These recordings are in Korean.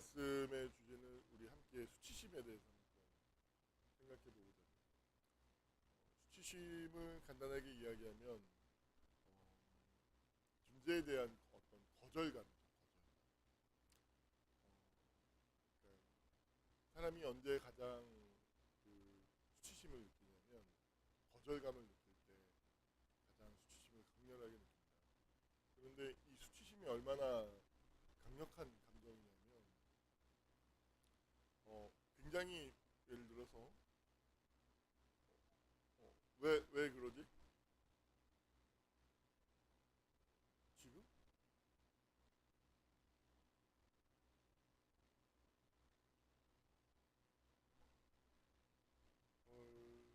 말씀의 주제는 우리 함께 수치심에 대해서 한번 생각해 보고자 해요. 수치심을 간단하게 이야기하면 어, 존재에 대한 어떤 거절감이죠. 어, 그러니까 사람이 언제 가장 그 수치심을 느끼냐면 거절감을 느낄 때 가장 수치심을 강렬하게 느낍니다. 그런데 이 수치심이 얼마나 강력한 감정이냐면 굉장히 예를 들어서 왜 그러지? 지금? 어,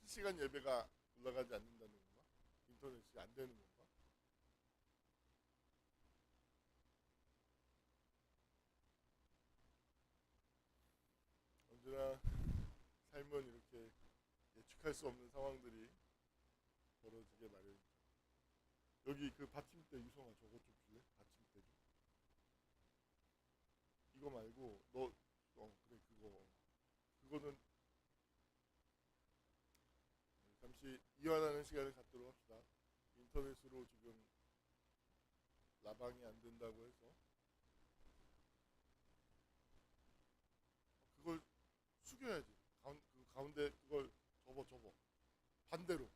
실시간 예배가 올라가지 않는다는 건가? 인터넷이 안 되는 건가? 언제나 삶은 이렇게 예측할 수 없는 상황들이 벌어지게 마련이죠. 여기 그 받침대 유성아 저거 좀 줄래? 받침대 좀. 이거 말고 너 그래 그거는 잠시 이완하는 시간을 갖도록 합시다. 인터넷으로 지금 라방이 안 된다고 해서 그걸 숙여야지. 그 가운데 그걸 접어 반대로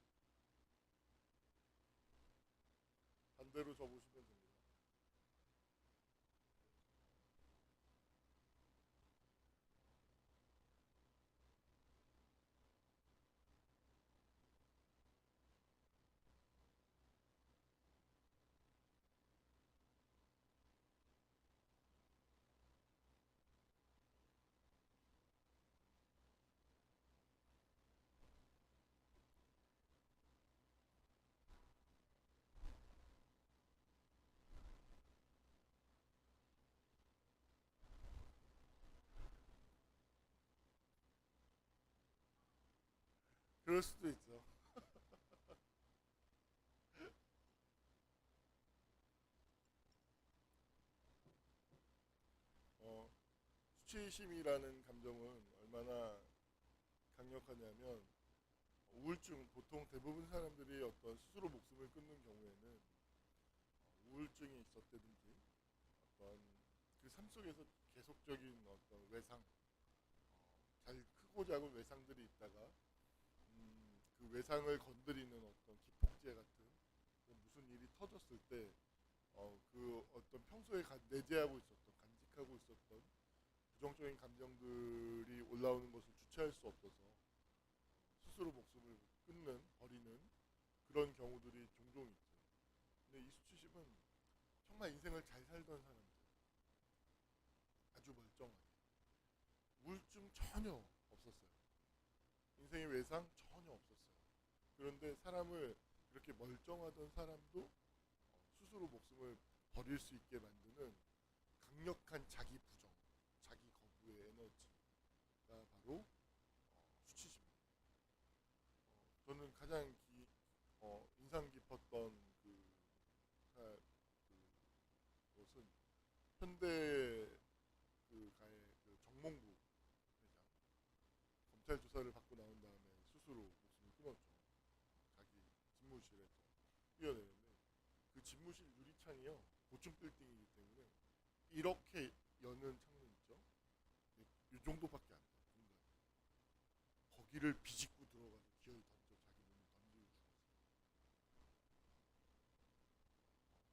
반대로 접으시면 됩니다. 그럴 수도 있죠. 어, 수치심이라는 감정은 얼마나 강력하냐면 우울증 보통 대부분 사람들이 어떤 스스로 목숨을 끊는 경우에는 우울증이 있었다든지 어떤 그 삶 속에서 계속적인 어떤 외상 잘 크고 작은 외상들이 있다가 그 외상을 건드리는 어떤 기폭제 같은 무슨 일이 터졌을 때 그 어떤 평소에 내재하고 있었던 간직하고 있었던 부정적인 감정들이 올라오는 것을 주체할 수 없어서 스스로 목숨을 끊는 버리는 그런 경우들이 종종 있죠. 근데 이 수치심은 정말 인생을 잘 살던 사람들 아주 멀쩡하게 우울증 전혀 없었어요. 인생의 외상 전혀 없었어요. 그런데 사람을 그렇게 멀쩡하던 사람도 스스로 목숨을 버릴 수 있게 만드는 강력한 자기 부정, 자기 거부의 에너지가 바로 수치심입니다. 저는 가장 인상 깊었던 그 것은 현대 가의 정몽구 회장 검찰 조사를 받고 나온 다음에 스스로 목숨을 끊었죠. 자기 집무실에서 뛰어내는데 그 집무실 유리창이요 고층 빌딩이기 때문에 이렇게 여는 창문 있죠. 이 정도밖에 안 돼요. 공간. 거기를 비집고 들어가서 기어이 던져 자기 몸을 던지고 죽었어요.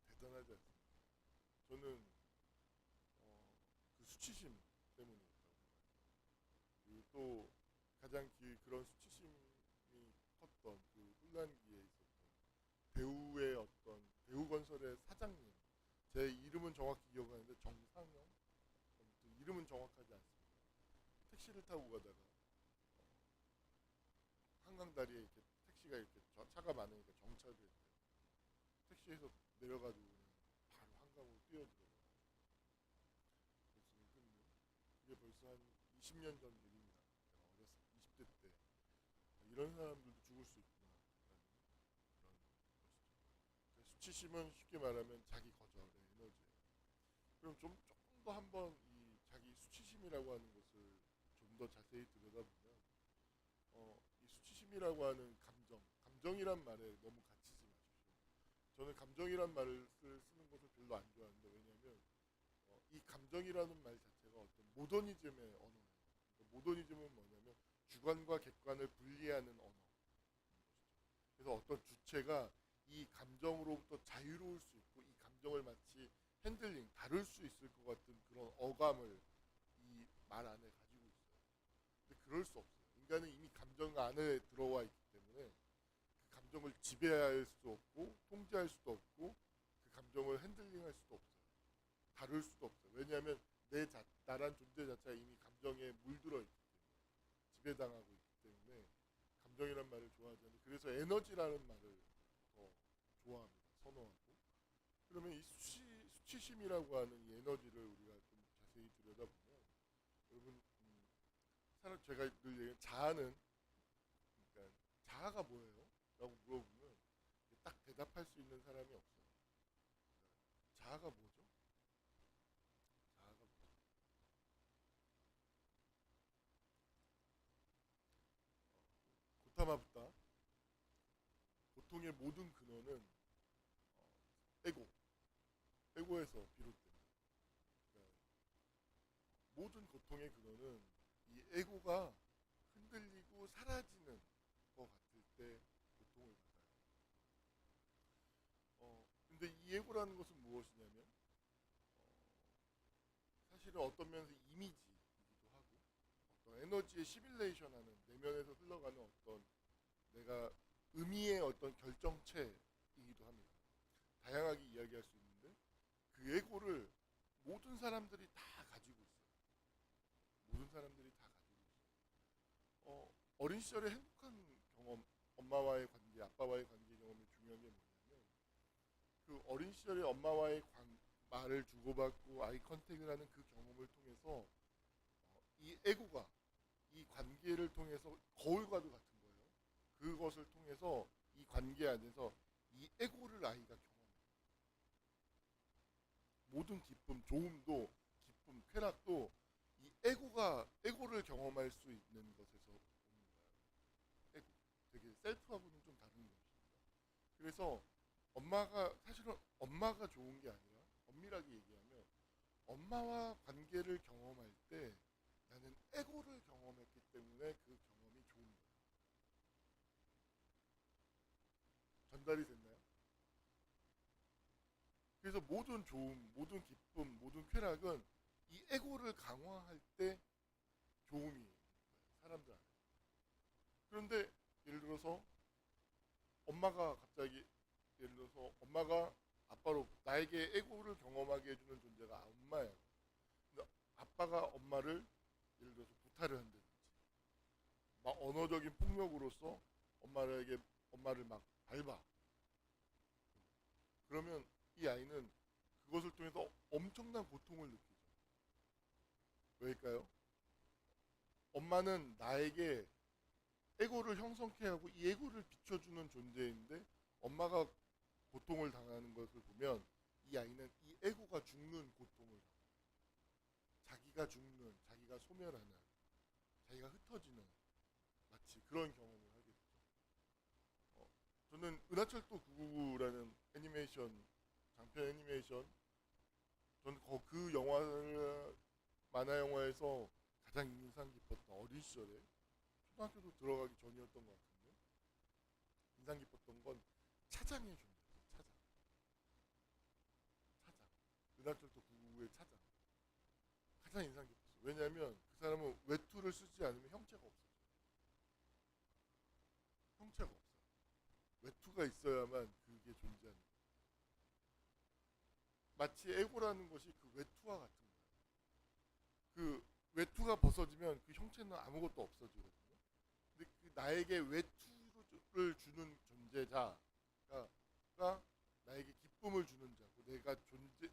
대단하지 않습니까? 저는 그 수치심 때문이었다고 생각해요. 그리고 또 가장 그런 수치심이 컸던 그 혼란기에 있었던 배우의 어떤 배우건설의 사장님 제 이름은 정확히 기억하는데 정상영 아무튼 이름은 정확하지 않습니다. 택시를 타고 가다가 한강다리에 이렇게 택시가 이렇게 차가 많으니까 정차를 했대요. 택시에서 내려가지고 바로 한강으로 뛰어들어가 목숨을 끊는 이게 벌써 한 20년 전 일입니다. 제가 어렸을 때 20대 때 이런 사람들도 죽을 수 있구나라는 그런 것이죠. 수치심은 쉽게 말하면 자기 거절의 에너지예요. 그럼 좀 조금 더 한번 이 자기 수치심이라고 하는 것을 좀 더 자세히 들여다보면 이 수치심이라고 하는 감정이란 말에 너무 갇히지 마십시오. 저는 감정이란 말을 쓰는 것을 별로 안 좋아하는데 왜냐하면 이 감정이라는 말 자체가 어떤 모더니즘의 언어예요. 그러니까 모더니즘은 뭐냐면 주관과 객관을 분리하는 언어. 그래서 어떤 주체가 이 감정으로부터 자유로울 수 있고 이 감정을 마치 다룰 수 있을 것 같은 그런 어감을 이 말 안에 가지고 있어요. 근데 그럴 수 없어요. 인간은 이미 감정 안에 들어와 있기 때문에 그 감정을 지배할 수 없고 통제할 수도 없고 그 감정을 핸들링할 수도 없어요. 다룰 수도 없어요. 왜냐하면 나란 존재 자체가 이미 감정에 물들어 있기 때문에 지배당하고 있기 때문에 감정이란 말을 좋아하지 않는데 그래서 에너지라는 말을 더 좋아합니다. 선호하고 그러면 이 수치심이라고 하는 이 에너지를 우리가 좀 자세히 들여다보면 여러분 사람 제가 늘 얘기하는 자아는 그러니까 자아가 뭐예요? 라고 물어보면 딱 대답할 수 있는 사람이 없어요. 자아가 뭐죠? 자아가 뭐죠? 고타마부타 고통의 모든 근원은 어, 에고, 에고에서 비롯됩니다. 그러니까 모든 고통의 근원은 이 에고가 흔들리고 사라지는 것 같을 때 고통을 받아요. 근데 이 에고라는 것은 무엇이냐면 사실은 어떤 면에서 이미지이기도 하고 어떤 에너지의 시뮬레이션하는 내면에서 흘러가는 어떤 내가 의미의 어떤 결정체이기도 합니다. 다양하게 이야기할 수 있는데 그 에고를 모든 사람들이 다 가지고 있어요. 모든 사람들이 다 가지고 있어요. 어린 시절의 행복한 경험, 엄마와의 관계, 아빠와의 관계 경험이 중요한 게 뭐냐면 그 어린 시절에 엄마와의 말을 주고받고 아이 컨택을 하는 그 경험을 통해서 이 에고가 이 관계를 통해서 거울과도 같은 거예요. 그것을 통해서 이 관계 안에서 이 에고를 아이가 경험해요. 모든 기쁨, 좋음도 기쁨, 쾌락도 이 에고를 경험할 수 있는 것에서 오는 거예요. 에고. 되게 셀프하고는 좀 다른 것입니다. 그래서 사실은 엄마가 좋은 게 아니라 엄밀하게 얘기하면 엄마와 관계를 경험할 때 나는 에고를 경험했기 때문에 그 경험이 좋은 거예요. 전달이 됐나요? 그래서 모든 좋음, 모든 기쁨, 모든 쾌락은 이 에고를 강화할 때 좋음이 있는 거예요. 사람들 안에. 그런데 예를 들어서 엄마가 갑자기 예를 들어서 엄마가 아빠로 나에게 에고를 경험하게 해주는 존재가 엄마예요. 근데 아빠가 엄마를 예를 들어서 구타를 한다든지 막 언어적인 폭력으로서 엄마를 막 밟아. 그러면 이 아이는 그것을 통해서 엄청난 고통을 느끼죠. 왜일까요? 엄마는 나에게 에고를 형성케 하고 이 에고를 비춰주는 존재인데 엄마가 고통을 당하는 것을 보면 이 아이는 이 에고가 죽는 고통을 당해요. 자기가 죽는, 자기가 소멸하는, 자기가 흩어지는 마치 그런 경험을 하게 되죠. 저는 은하철도 999라는 애니메이션 장편 애니메이션 저는 그 영화를 만화 영화에서 가장 인상 깊었던 어린 시절에 초등학교도 들어가기 전이었던 것 같은데 인상 깊었던 건 차장의 존재였어요. 차장. 은하철도 999의 차장. 가장 인상 깊었어요. 왜냐하면 그 사람은 외투를 쓰지 않으면 형체가 없어요. 형체가 없어요. 외투가 있어야만 그게 존재하는 거예요. 마치 에고라는 것이 그 외투와 같은 거예요. 그 외투가 벗어지면 그 형체는 아무것도 없어지거든요. 근데 그 나에게 외투를 주는 존재자가 나에게 기쁨을 주는 자고 내가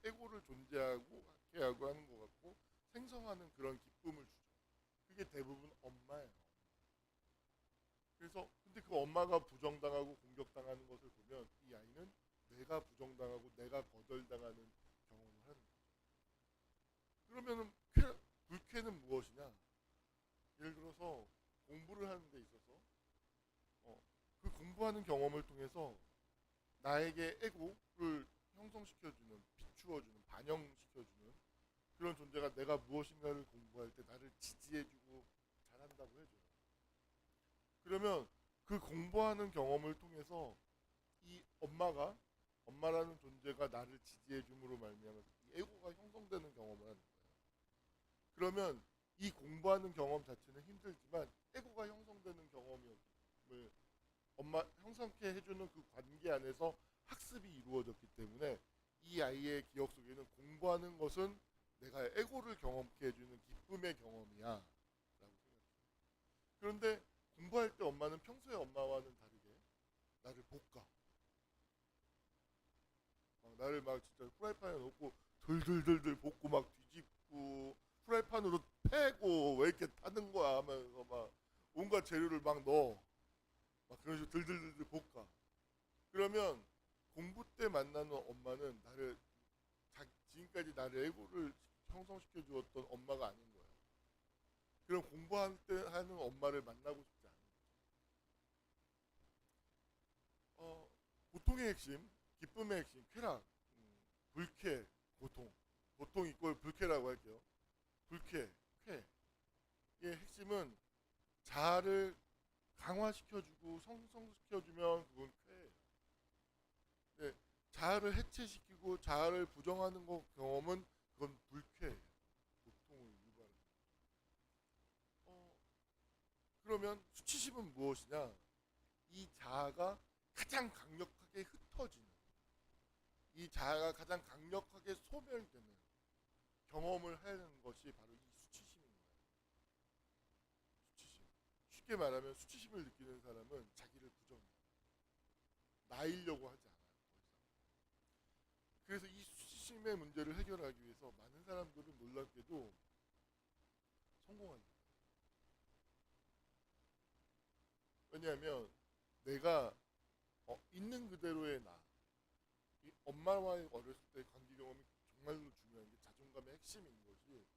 에고를 존재하고 하게 하고 하는 것 같고 생성하는 그런 기쁨을 주죠. 그게 대부분 엄마예요. 그래서 근데 그 엄마가 부정당하고 공격당하는 것을 보면 이 아이는 내가 부정당하고 내가 거절당하는 경험을 하는 거죠. 그러면은 불쾌는 무엇이냐? 예를 들어서 공부를 하는 데 있어서 그 공부하는 경험을 통해서 나에게 에고를 형성시켜주는, 비추어주는, 반영시켜주는 그런 존재가 내가 무엇인가를 공부할 때 나를 지지해주고 잘한다고 해줘요. 그러면 그 공부하는 경험을 통해서 이 엄마라는 존재가 나를 지지해줌으로 말미암아서 이 에고가 형성되는 경험을 하는 거예요. 그러면 이 공부하는 경험 자체는 힘들지만 에고가 형성되는 경험을 엄마 형성케 해주는 그 관계 안에서 학습이 이루어졌기 때문에 이 아이의 기억 속에는 공부하는 것은 내가 에고를 경험케 해주는 기쁨의 경험이야 라고 생각해요. 그런데 공부할 때 엄마는 평소의 엄마와는 다르게 나를 볶아. 나를 막 진짜 프라이팬에 넣고 들들들들 볶고 막 뒤집고 프라이팬으로 패고 왜 이렇게 타는 거야 하면서 막 온갖 재료를 막 넣어. 막 그런 식으로 들들들들 볶아. 그러면 공부 때 만나는 엄마는 지금까지 나를 에고를 형성시켜 주었던 엄마가 아닌 거예요. 그럼 공부할 때 하는 엄마를 만나고 싶지 않은 거죠. 고통의 핵심, 기쁨의 핵심, 쾌락, 불쾌, 고통. 고통 이꼴 불쾌라고 할게요. 불쾌, 쾌의 핵심은 자아를 강화시켜주고 성성시켜주면 그건 쾌예요. 네, 자아를 해체시키고 자아를 부정하는 것 경험은 그건 불쾌예요. 고통을 유발해요. 그러면 수치심은 무엇이냐? 이 자아가 가장 강력하게 흩어지는, 이 자아가 가장 강력하게 소멸되는 경험을 하는 것이 바로 이 수치심인 거예요. 수치심. 쉽게 말하면 수치심을 느끼는 사람은 자기를 부정해요. 나이려고 하지 않아요. 더 이상. 그래서 이 수치심의 문제를 해결하기 위해서 많은 사람들은 놀랍게도 성공합니다. 왜냐하면 내가 있는 그대로의 나, 이 엄마와의 어렸을 때 관계 경험이 정말로 중요한 게 자존감의 핵심인 것이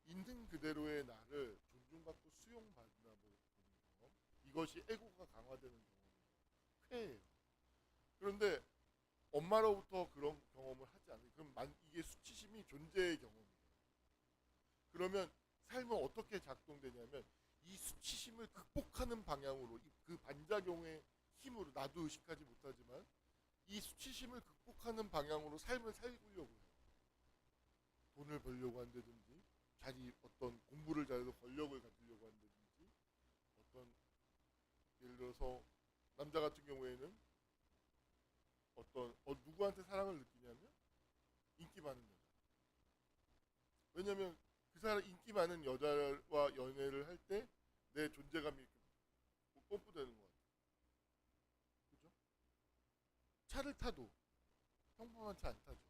있는 그대로의 나를 존중받고 수용받나 보는 경험, 이것이 에고가 강화되는 경험이에요. 쾌예요. 그런데 엄마로부터 그런 경험을 하지 않아요. 그럼 이게 수치심이 존재의 경험이에요. 그러면 삶은 어떻게 작동되냐면 이 수치심을 극복하는 방향으로 그 반작용의 힘으로 나도 의식하지 못하지만 이 수치심을 극복하는 방향으로 삶을 살려고 해요. 돈을 벌려고 한다든지 어떤 공부를 잘해서 권력을 가지려고 한다든지 어떤 예를 들어서 남자 같은 경우에는 누구한테 사랑을 느끼냐면 인기 많은 여자. 왜냐면 그 사람 인기 많은 여자와 연애를 할 때 내 존재감이 이렇게 뽐뿌되는 것 같아요. 그죠? 차를 타도 평범한 차 안 타죠.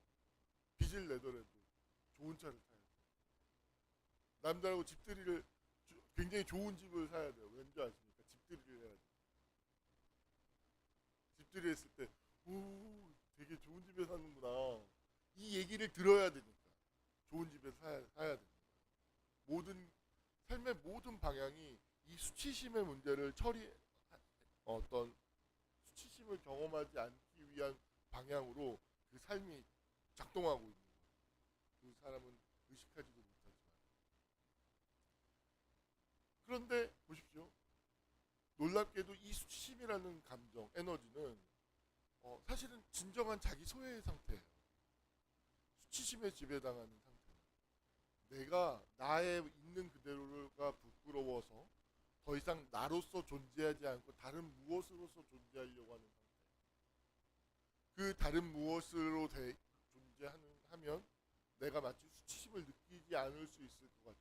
빚을 내더라도 좋은 차를 타야 돼요. 남자라고 집들이를 굉장히 좋은 집을 사야 돼요. 왠지 아십니까? 집들이를 해야 돼요. 집들이 했을 때 오, 되게 좋은 집에 사는구나. 이 얘기를 들어야 되니까 좋은 집에 사야 됩니다. 삶의 모든 방향이 이 수치심의 문제를 어떤 수치심을 경험하지 않기 위한 방향으로 그 삶이 작동하고 있는 거예요. 그 사람은 의식하지도 못하지만. 그런데 보십시오. 놀랍게도 이 수치심이라는 감정, 에너지는 사실은 진정한 자기 소외의 상태예요. 수치심에 지배당하는 상태예요. 내가 나의 있는 그대로가 부끄러워서 더 이상 나로서 존재하지 않고 다른 무엇으로서 존재하려고 하는 상태. 그 다른 무엇으로 존재하면 내가 마치 수치심을 느끼지 않을 수 있을 것 같은,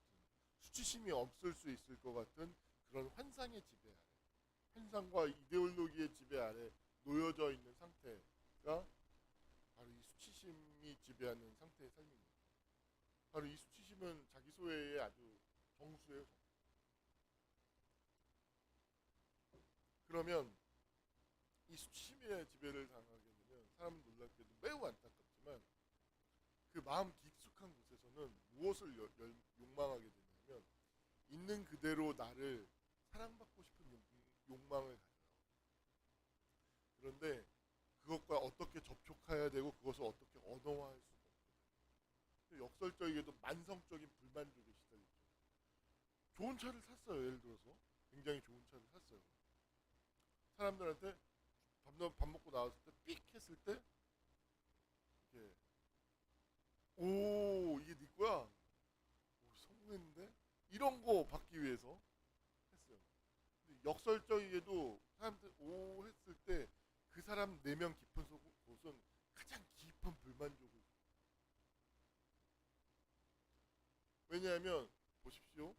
수치심이 없을 수 있을 것 같은 그런 환상의 지배 아래, 환상과 이데올로기의 지배 아래 놓여져 있는 상태가 바로 이 수치심이 지배하는 상태의 삶입니다. 바로 이 수치심은 자기 소외의 아주 정수예요. 그러면 이 수치심의 지배를 당하게 되면 사람은 놀랍게도 매우 안타깝지만 그 마음 깊숙한 곳에서는 무엇을 욕망하게 되냐면 있는 그대로 나를 사랑받고 싶은 욕망을 가져요. 그런데 그것과 어떻게 접촉해야 되고 그것을 어떻게 언어화할 수가 없어요. 역설적이게도 만성적인 불만족에 시달리죠. 좋은 차를 샀어요. 예를 들어서 굉장히 좋은 차를 샀어요. 사람들한테 밥 먹고 나왔을 때 삑 했을 때 이렇게 오 이게 네 거야? 오, 성공했는데? 이런 거 받기 위해서 했어요. 근데 역설적이게도 사람들 오 했을 때 그 사람 내면 깊은 곳은 가장 깊은 불만족을. 왜냐하면 보십시오.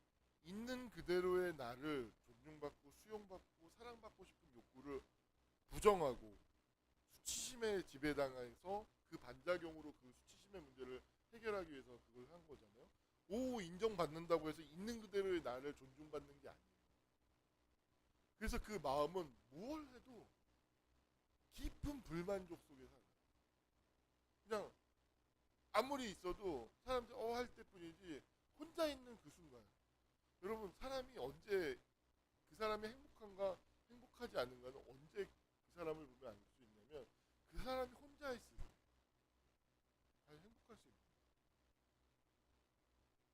있는 그대로의 나를 존중받고 수용받고 사랑받고 싶은 욕구를 부정하고 수치심에 지배당해서 그 반작용으로 그 수치심의 문제를 해결하기 위해서 그걸 한 거잖아요. 오 인정받는다고 해서 있는 그대로의 나를 존중받는 게 아니에요. 그래서 그 마음은 뭘 해도 깊은 불만족 속에 살아요. 그냥 아무리 있어도 사람들이 할 때뿐이지 혼자 있는 그 순간. 여러분 사람이 언제 그 사람이 행복한가 행복하지 않은가는 언제 그 사람을 보면 알 수 있냐면 그 사람이 혼자 있을 때 잘 행복할 수 있는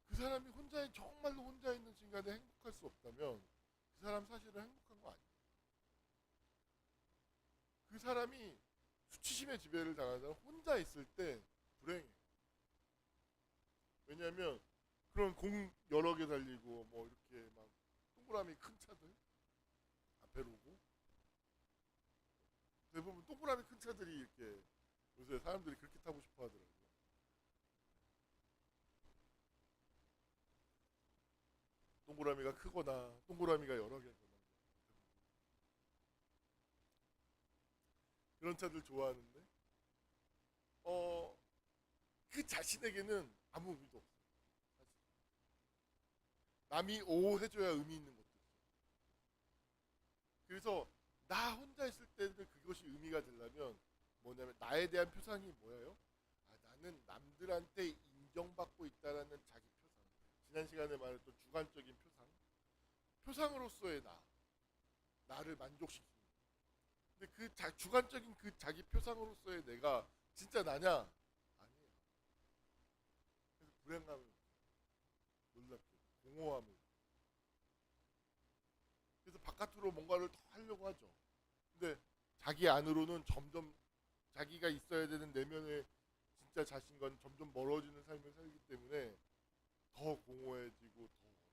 그 사람이 정말로 혼자 있는 순간에 행복할 수 없다면 그 사람 사실은 행복한 거 아니에요. 그 사람이 수치심의 지배를 당하는 혼자 있을 때 불행해요. 왜냐하면 그런 공 여러 개 달리고 뭐 이렇게 막 동그라미 큰 차들 앞에 로고 대부분 동그라미 큰 차들이 이렇게 요새 사람들이 그렇게 타고 싶어 하더라고요. 동그라미가 크거나 동그라미가 여러 개거나 그런 차들 좋아하는데 어, 그 자신에게는 아무 의미도 없어요. 사실. 남이 오 해줘야 의미 있는 것도 있어요. 그래서 나 혼자 있을 때는 그것이 의미가 되려면 뭐냐면 나에 대한 표상이 뭐예요? 아, 나는 남들한테 인정받고 있다라는 자기 표상. 지난 시간에 말했던 주관적인 표상. 표상으로서의 나를 만족시키는. 근데 그 주관적인 그 자기 표상으로서의 내가 진짜 나냐? 아니에요. 그래서 불행감을 놀랍게 공허함을. 그래서 바깥으로 뭔가를 더 하려고 하죠. 근데 자기 안으로는 점점 자기가 있어야 되는 내면의 진짜 자신과는 점점 멀어지는 삶을 살기 때문에 더 공허해지고 더 어려워요.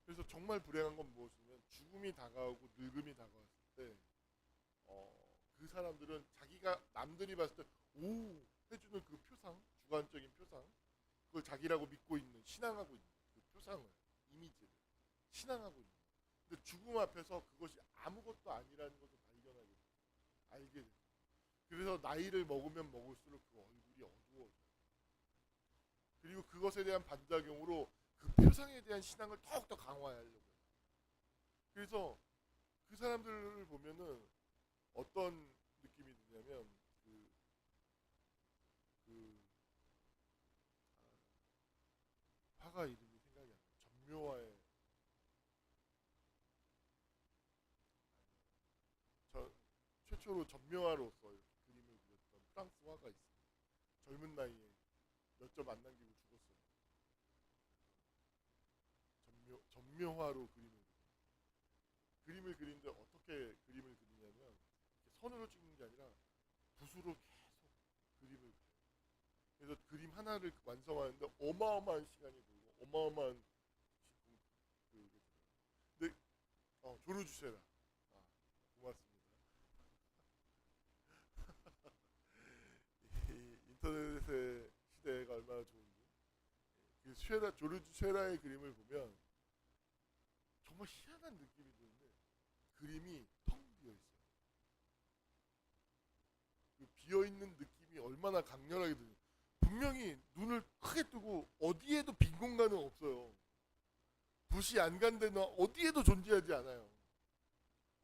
그래서 정말 불행한 건 무엇이냐면 죽음이 다가오고 늙음이 다가왔을 때 그 사람들은 자기가 남들이 봤을 때 오 해주는 그 표상, 주관적인 표상, 그걸 자기라고 믿고 있는, 신앙하고 있는 그 표상을, 이미지를 신앙하고 있는. 근데 죽음 앞에서 그것이 아무것도 아니라는 것을 발견하게 돼요. 알게 돼요. 그래서 나이를 먹으면 먹을수록 그 얼굴이 어두워져요. 그리고 그것에 대한 반작용으로 그 표상에 대한 신앙을 더욱더 강화하려고 해요. 그래서 그 사람들을 보면은 어떤 느낌이 드냐면 그 화가 이름이 생각이 안 나요. 전묘화의 저, 최초로 전묘화로서 이렇게 그림을 그렸던 프랑스 화가 있어요. 젊은 나이에 몇 점 안 남기고 죽었어요. 전묘화로 그림을 그리는데 어떻게 그림을 그리냐면 선으로 찍는 게 아니라 붓으로 계속 그림을 그려요. 그래서 그림 하나를 완성하는데 어마어마한 시간이 들고 어마어마한 그게 들어요. 근데 조르주 쉐라. 아, 고맙습니다. 이 인터넷의 시대가 얼마나 좋은지. 그 조르주 쉐라의 그림을 보면 정말 희한한 느낌이 드는데 그림이 텅 비어 있어요. 그 비어 있는 느낌이 얼마나 강렬하게 드는. 분명히 눈을 크게 뜨고 어디에도 빈 공간은 없어요. 붓이 안 간 데는 어디에도 존재하지 않아요.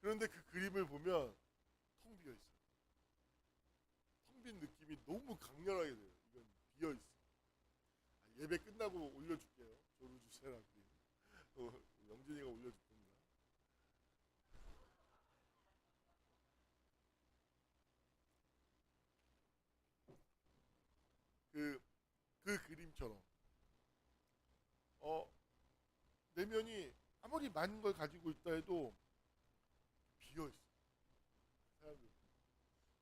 그런데 그 그림을 보면 텅 비어 있어요. 텅 빈 느낌이 너무 강렬하게 돼요. 이건 비어 있어. 아, 예배 끝나고 올려줄게요. 조르주세라고. 영진이가 올려줄 겁니다. 그, 그 그림처럼 어, 내면이 아무리 많은 걸 가지고 있다 해도 비어 있어. 사람들.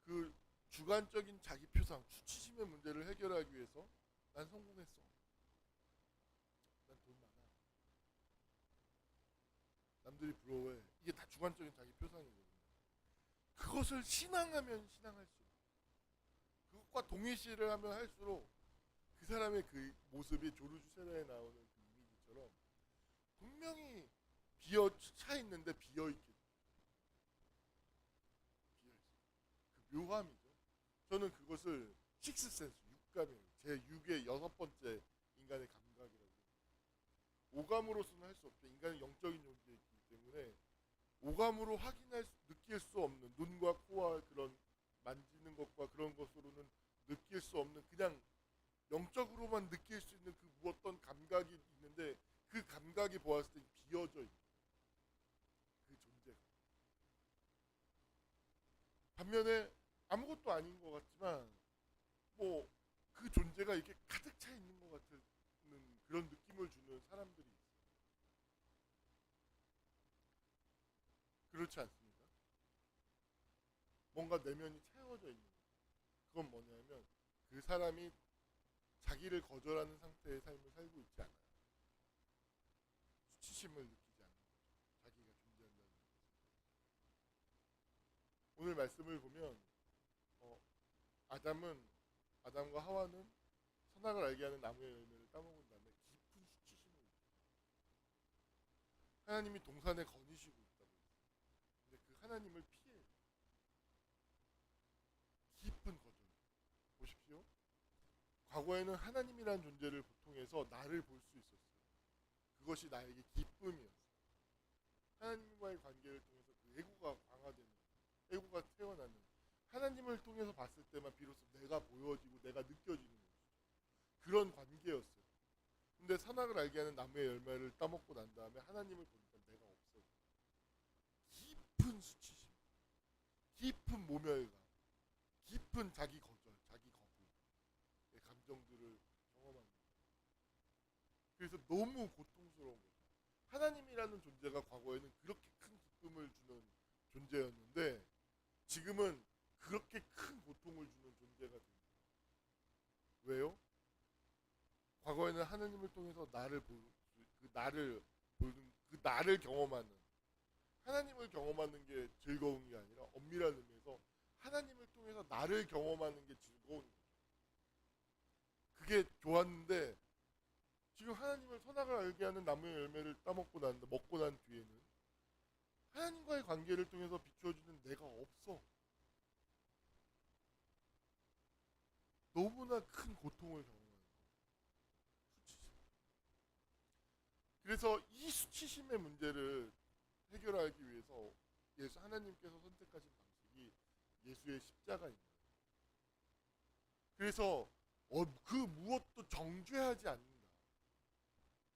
그 주관적인 자기 표상, 수치심의 문제를 해결하기 위해서 난 성공했어. 난 돈 많아. 남들이 부러워해. 이게 다 주관적인 자기 표상이거든요. 그것을 신앙하면 신앙할수록, 그것과 동일시를 하면 할수록 그 사람의 그 모습이 조르주세라에 나오는 그 이미지처럼 분명히 비어 차 있는데 비어 있게 비어 있어. 그 묘함이죠. 저는 그것을 식스센스, 육감이에요. 제 6의 여섯 번째 인간의 감각이라고. 오감으로서는 할 수 없죠. 인간은 영적인 존재이기 때문에 오감으로 확인할 느낄 수 없는, 눈과 코와 그런 만지는 것과 그런 것으로는 느낄 수 없는, 그냥 영적으로만 느낄 수 있는 그 무엇던 감각이 있는데, 그 감각이 보았을 때 비어져 있는 그 존재가, 반면에 아무것도 아닌 것 같지만 뭐 그 존재가 이렇게 가득 차 있는 것 같은 그런 느낌을 주는 사람들이 있어요. 그렇지 않습니까? 뭔가 내면이 채워져 있는 거예요. 그건 뭐냐면 그 사람이 자기를 거절하는 상태의 삶을 살고 있지 않아요. 수치심을 느끼지 않는 거죠. 자기가 존재한다는 것. 오늘 말씀을 보면 어, 아담은 아담과 하와는 선악을 알게 하는 나무의 열매를 따먹은 다음에 깊은 수치심을 하나님이 동산에 거니시고 있다고 했어요. 근데 그 하나님을 피해 깊은 거절. 보십시오. 과거에는 하나님이라는 존재를 통해서 나를 볼 수 있었어요. 그것이 나에게 기쁨이었어요. 하나님과의 관계를 통해서 그 애고가 강화되는, 애고가 태어나는, 하나님을 통해서 봤을 때만 비로소 내가 보여지고 내가 느껴지는 것이죠. 그런 관계였어요. 근데 선악을 알게 하는 나무의 열매를 따먹고 난 다음에 하나님을 보니까 내가 없어. 깊은 수치심, 깊은 모멸감, 깊은 자기 거절, 자기 거부의 감정들을 경험하는 거예요. 그래서 너무 고통스러운 거죠. 하나님이라는 존재가 과거에는 그렇게 큰 기쁨을 주는 존재였는데 지금은 그렇게 큰 고통을 주는 존재가 됩니다. 왜요? 과거에는 하나님을 통해서 그 나를 보는, 그 나를 경험하는, 하나님을 경험하는 게 즐거운 게 아니라 엄밀한 의미에서 하나님을 통해서 나를 경험하는 게 즐거운 거죠. 그게 좋았는데 지금 하나님을 선악을 알게 하는 나무의 열매를 먹고 난 뒤에는 하나님과의 관계를 통해서 비추어주는 내가 없어. 너무나 큰 고통을 경험하는 거예요. 수치심. 그래서 이 수치심의 문제를 해결하기 위해서 하나님께서 선택하신 방식이 예수의 십자가입니다. 그래서 그 무엇도 정죄하지 않는다.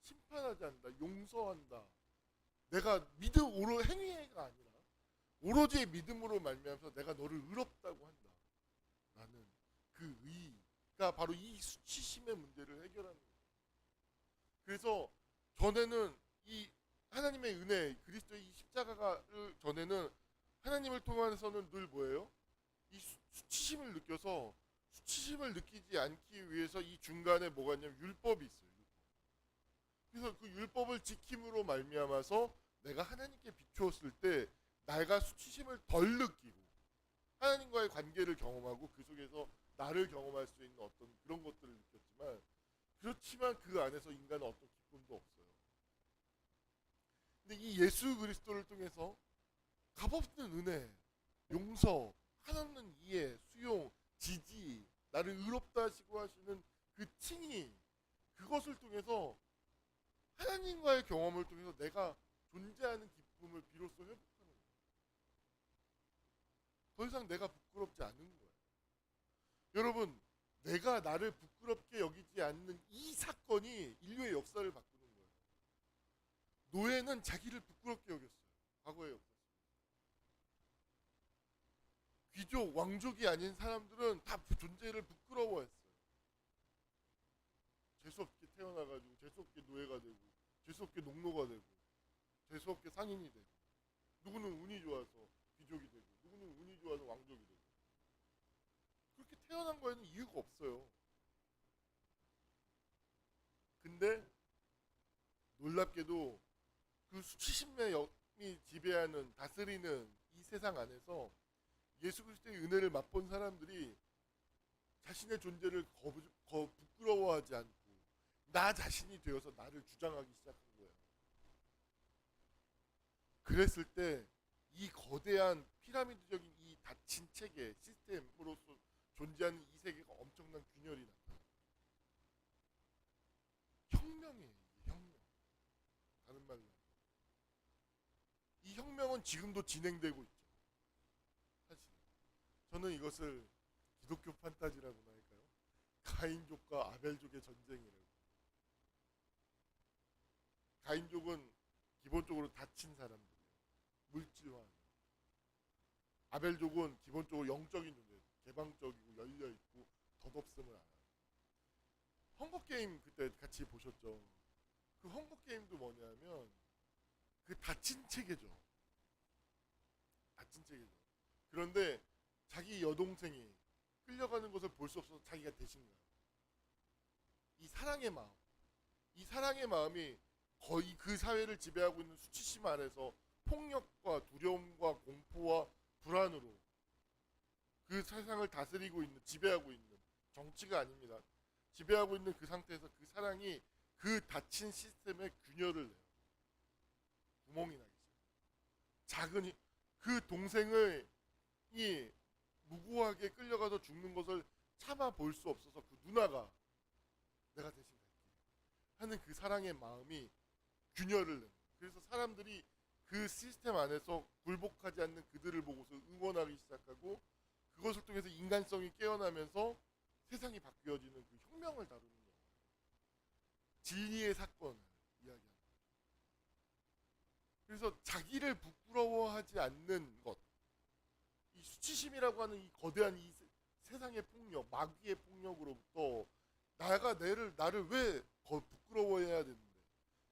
심판하지 않는다. 용서한다. 내가 행위가 아니라 오로지 믿음으로 말미암아서 내가 너를 의롭다고 한다. 라는 그 의가 바로 이 수치심의 문제를 해결하는 거예요. 그래서 전에는 이 하나님의 은혜, 그리스도의 이 십자가를 전에는 하나님을 통해서는 늘 뭐예요? 이 수치심을 느껴서 수치심을 느끼지 않기 위해서 이 중간에 뭐가 있냐면 율법이 있어요. 그래서 그 율법을 지킴으로 말미암아서 내가 하나님께 비추었을 때 내가 수치심을 덜 느끼고 하나님과의 관계를 경험하고 그 속에서 나를 경험할 수 있는 어떤 그런 것들을 느꼈지만, 그렇지만 그 안에서 인간은 어떤 기쁨도 없어요. 근데 이 예수 그리스도를 통해서 값없는 은혜, 용서, 한없는 이해, 수용, 지지, 나를 의롭다 하시고 하시는 그 칭의, 그것을 통해서 하나님과의 경험을 통해서 내가 존재하는 기쁨을 비로소 회복하는 거예요. 더 이상 내가 부끄럽지 않은 거예요. 여러분, 내가 나를 부끄럽게 여기지 않는 이 사건이 인류의 역사를 바꾸는 거예요. 노예는 자기를 부끄럽게 여겼어요. 과거의 역사. 귀족, 왕족이 아닌 사람들은 다 존재를 부끄러워했어요. 재수없게 태어나가지고 재수없게 노예가 되고 재수없게 농노가 되고 재수없게 상인이 되고 누구는 운이 좋아서 귀족이 되고 누구는 운이 좋아서 왕족이 되고 그렇게 태어난 거에는 이유가 없어요. 근데 놀랍게도 그 수치심의 영이 지배하는 다스리는 이 세상 안에서 예수 그리스도의 은혜를 맛본 사람들이 자신의 존재를 부끄러워하지 않고 나 자신이 되어서 나를 주장하기 시작한 거예요. 그랬을 때 이 거대한 피라미드적인 이 닫힌 체계 시스템으로서 존재하는 이 세계가 엄청난 균열이 나타나요. 혁명이에요. 혁명. 다른 말로 이 혁명은 지금도 진행되고 있죠. 사실 저는 이것을 기독교 판타지라고나 할까요? 가인족과 아벨족의 전쟁이라고. 가인족은 기본적으로 닫힌 사람들이에요. 물질화. 아벨족은 기본적으로 영적인 존재, 개방적이고 열려 있고 덧없음을 알아요. 헝거 게임 그때 같이 보셨죠? 그 헝거 게임도 뭐냐면 그 닫힌 체계죠. 닫힌 체계죠. 그런데 자기 여동생이 끌려가는 것을 볼 수 없어서 자기가 대신 가요. 이 사랑의 마음, 이 사랑의 마음이 거의 그 사회를 지배하고 있는 수치심 안에서 폭력과 두려움과 공포와 불안으로 그 세상을 다스리고 있는, 지배하고 있는 정치가 아닙니다. 지배하고 있는 그 상태에서 그 사랑이 그 닫힌 시스템에 균열을 내요. 구멍이 나기 시작해요. 작은 그 동생을 이 무고하게 끌려가서 죽는 것을 참아 볼 수 없어서 그 누나가 내가 대신 갈게 하는 그 사랑의 마음이 균열을 내요. 그래서 사람들이 그 시스템 안에서 굴복하지 않는 그들을 보고서 응원하기 시작하고 그것을 통해서 인간성이 깨어나면서 세상이 바뀌어지는 그 혁명을 다루는 거예요. 진리의 사건을 이야기합니다. 그래서 자기를 부끄러워하지 않는 것, 이 수치심이라고 하는 이 거대한 이 세상의 폭력, 마귀의 폭력으로부터 나를 왜 부끄러워해야 되는데?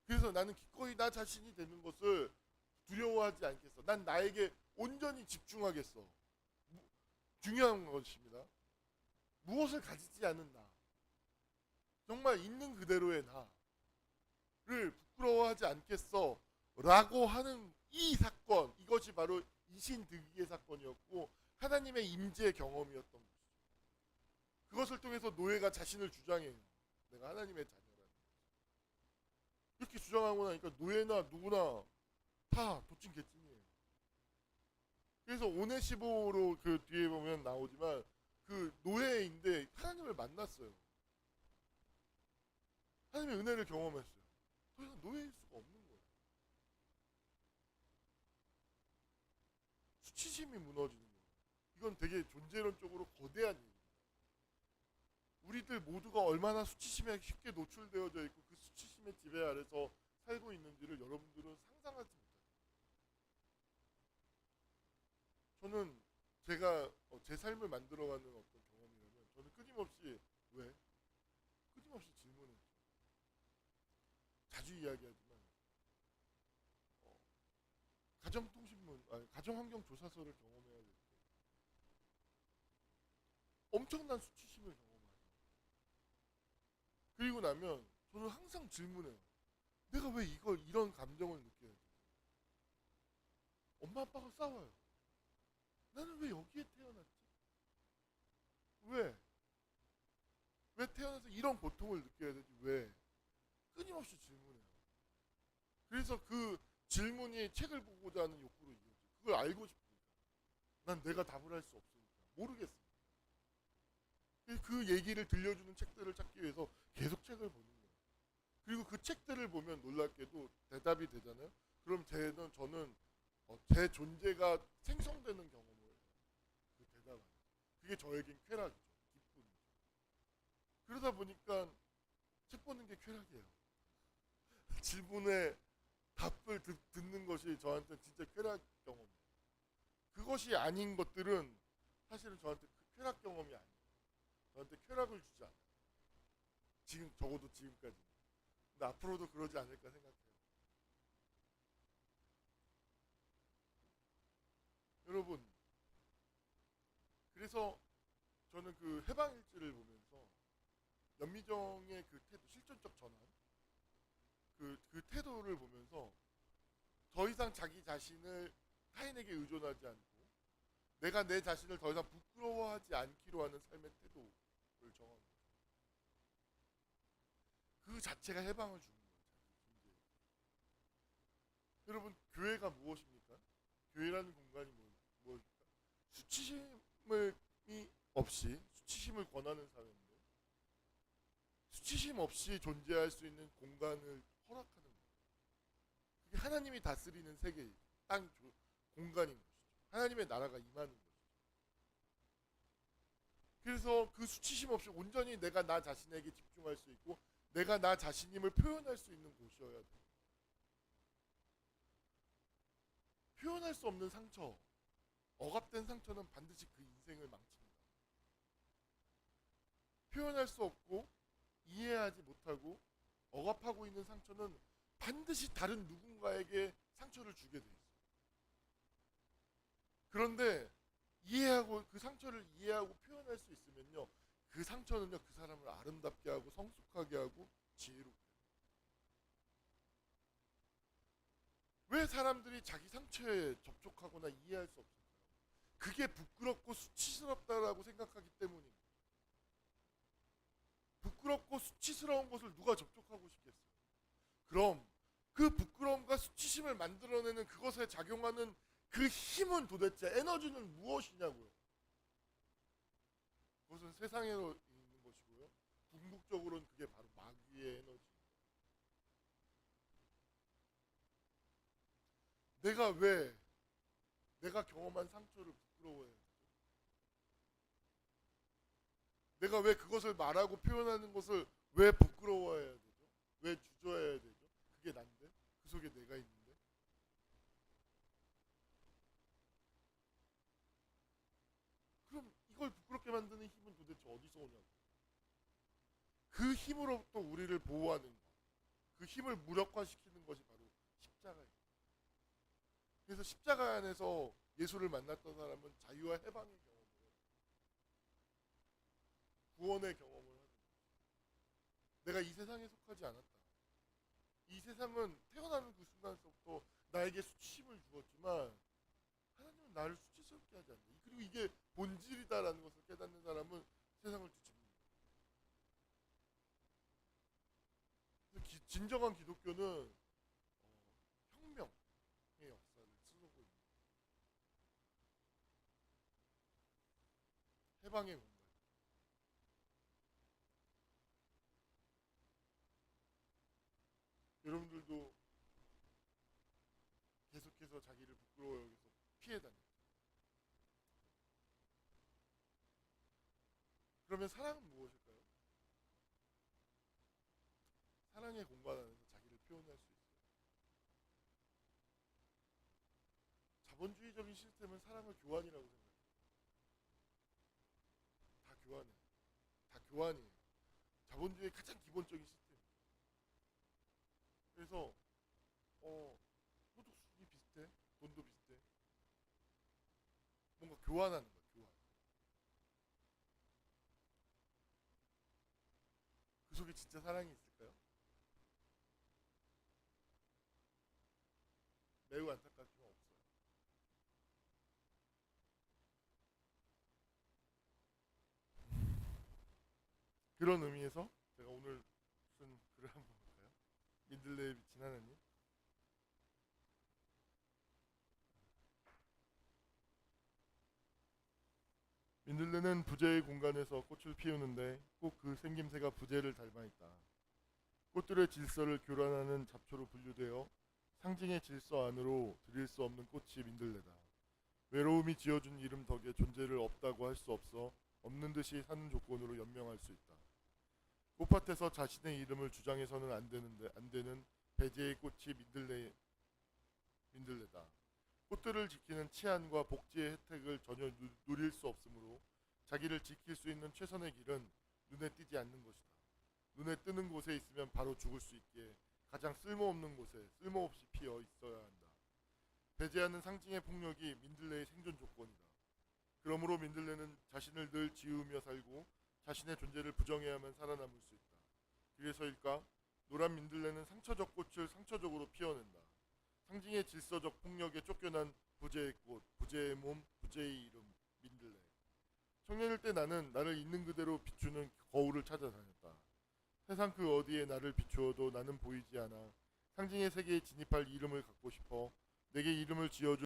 그래서 나는 기꺼이 나 자신이 되는 것을 두려워하지 않겠어. 난 나에게 온전히 집중하겠어. 중요한 것입니다. 무엇을 가지지 않은 나, 정말 있는 그대로의 나를 부끄러워하지 않겠어 라고 하는 이 사건, 이것이 바로 이신득이의 사건이었고 하나님의 임재 경험이었던 것이죠. 그것을 통해서 노예가 자신을 주장해요. 내가 하나님의 자녀라는. 이렇게 주장하고 나니까 노예나 누구나 다 도찐 개찐이에요. 그래서 오네시보로 그 뒤에 보면 나오지만 그 노예인데 하나님을 만났어요. 하나님의 은혜를 경험했어요. 더 이상 노예일 수가 없는 거예요. 수치심이 무너지는 거예요. 이건 되게 존재론적으로 거대한 얘기입니다. 우리들 모두가 얼마나 수치심에 쉽게 노출되어져 있고 그 수치심의 지배 아래서 살고 있는지를 여러분들은 상상하지 못해요. 저는 제가 제 삶을 만들어가는 어떤 경험이라면 저는 끊임없이 왜? 끊임없이 질문했죠. 자주 이야기하지만 가정환경조사서를 경험해야 될 때 엄청난 수치심을 경험해요. 그리고 나면 저는 항상 질문해요. 내가 왜 이런 감정을 느껴야 돼? 엄마 아빠가 싸워요. 나는 왜 여기에 태어났지? 왜? 왜 태어나서 이런 고통을 느껴야 되지? 왜? 끊임없이 질문해요. 그래서 그 질문이 책을 보고자 하는 욕구로 이어져요. 그걸 알고 싶으니까. 난 내가 답을 할 수 없으니까. 모르겠습니다. 그 얘기를 들려주는 책들을 찾기 위해서 계속 책을 보는 거예요. 그리고 그 책들을 보면 놀랍게도 대답이 되잖아요. 그럼 저는 제 존재가 생성되는 경험을 그 대답 안에. 그게 저에겐 쾌락이죠. 기쁨이죠. 그러다 보니까 책 보는 게 쾌락이에요. 질문에 답을 듣는 것이 저한테 진짜 쾌락 경험. 그것이 아닌 것들은 사실은 저한테 쾌락 경험이 아니에요. 저한테 쾌락을 주지 않아요. 지금 적어도 지금까지. 근데 앞으로도 그러지 않을까 생각해요. 여러분, 그래서 저는 그 해방일지를 보면서 연미정의 그 태도, 실존적 전환, 그 태도를 보면서 더 이상 자기 자신을 타인에게 의존하지 않고 내가 내 자신을 더 이상 부끄러워하지 않기로 하는 삶의 태도를 정한 거죠. 그 자체가 해방을 주는 거예요. 자기 존재. 여러분, 교회가 무엇입니까? 교회라는 공간이 무엇입니까? 수치심이 없이 수치심을 권하는 사회인데 수치심 없이 존재할 수 있는 공간을 허락하는 거예요. 그게 하나님이 다스리는 세계, 땅, 공간인 것이죠. 하나님의 나라가 임하는 것이죠. 그래서 그 수치심 없이 온전히 내가 나 자신에게 집중할 수 있고 내가 나 자신임을 표현할 수 있는 곳이어야 돼요. 표현할 수 없는 상처, 억압된 상처는 반드시 그 인생을 망칩니다. 표현할 수 없고 이해하지 못하고 억압하고 있는 상처는 반드시 다른 누군가에게 상처를 주게 돼 있어요. 그런데 이해하고 그 상처를 이해하고 표현할 수 있으면요, 그 상처는요 그 사람을 아름답게 하고 성숙하게 하고 지혜롭게 해요. 왜 사람들이 자기 상처에 접촉하거나 이해할 수 없을까요? 그게 부끄럽고 수치스럽다라고 생각하기 때문입니다. 부끄럽고 수치스러운 것을 누가 접촉하고 싶겠어요? 그럼 그 부끄러움과 수치심을 만들어내는 그것에 작용하는 그 힘은 도대체 에너지는 무엇이냐고요. 그것은 세상에 있는 것이고요. 궁극적으로는 그게 바로 마귀의 에너지. 내가 왜 내가 경험한 상처를 부끄러워해요? 내가 왜 그것을 말하고 표현하는 것을 왜 부끄러워해야 되죠? 왜 주저해야 되죠? 그게 난데? 그 속에 내가 있는데? 그럼 이걸 부끄럽게 만드는 힘은 도대체 어디서 오냐고. 그 힘으로부터 우리를 보호하는 것. 그 힘을 무력화시키는 것이 바로 십자가입니다. 그래서 십자가 안에서 예수를 만났던 사람은 자유와 해방의 경험을 해요. 구원의 경험을 하는 거예요. 내가 이 세상에 속하지 않았다. 이 세상은 태어나는 그 순간부터 나에게 수치심을 주었지만 하나님은 나를 수치스럽게 하지 않는다. 그리고 이게 본질이다라는 것을 깨닫는 사람은 세상을 뒤집습니다. 진정한 기독교는 혁명의 역사를 쓰고 있는 해방의 공간. 여러분들도 계속해서 자기를 부끄러워 여기서 피해 다니죠. 그러면 사랑은 무엇일까요? 사랑의 공간 안에서 자기를 표현할 수 있어요. 자본주의적인 시스템은 사랑을 교환이라고 생각해요. 다 교환해요. 다 교환이에요. 자본주의의 가장 기본적인 시스템. 그래서 소득 수준이 비슷해, 돈도 비슷해. 뭔가 교환하는 거야, 교환. 그 속에 진짜 사랑이 있을까요? 매우 안타깝지만 없어요. 그런 의미에서 제가 오늘 쓴 글을 한번 볼까요? 민들레에 비친 하나님. 민들레는 부재의 공간에서 꽃을 피우는데 꼭 그 생김새가 부재를 닮아 있다. 꽃들의 질서를 교란하는 잡초로 분류되어 상징의 질서 안으로 들일 수 없는 꽃이 민들레다. 외로움이 지어준 이름 덕에 존재를 없다고 할 수 없어 없는 듯이 사는 조건으로 연명할 수 있다. 꽃밭에서 자신의 이름을 주장해서는 안 되는 배제의 꽃이 민들레다. 꽃들을 지키는 치안과 복지의 혜택을 전혀 누릴 수 없으므로 자기를 지킬 수 있는 최선의 길은 눈에 띄지 않는 것이다. 눈에 뜨는 곳에 있으면 바로 죽을 수 있기에 가장 쓸모없는 곳에 쓸모없이 피어 있어야 한다. 배제하는 상징의 폭력이 민들레의 생존 조건이다. 그러므로 민들레는 자신을 늘 지우며 살고 자신의 존재를 부정해야만 살아남을 수 있다. 그래서일까? 노란 민들레는 상처적 꽃을 상처적으로 피워낸다. 상징의 질서적 폭력에 쫓겨난 부재의 꽃, 부재의 몸, 부재의 이름, 민들레. 청년일 때 나는 나를 있는 그대로 비추는 거울을 찾아다녔다. 세상 그 어디에 나를 비추어도 나는 보이지 않아. 상징의 세계에 진입할 이름을 갖고 싶어. 내게 이름을 지어줄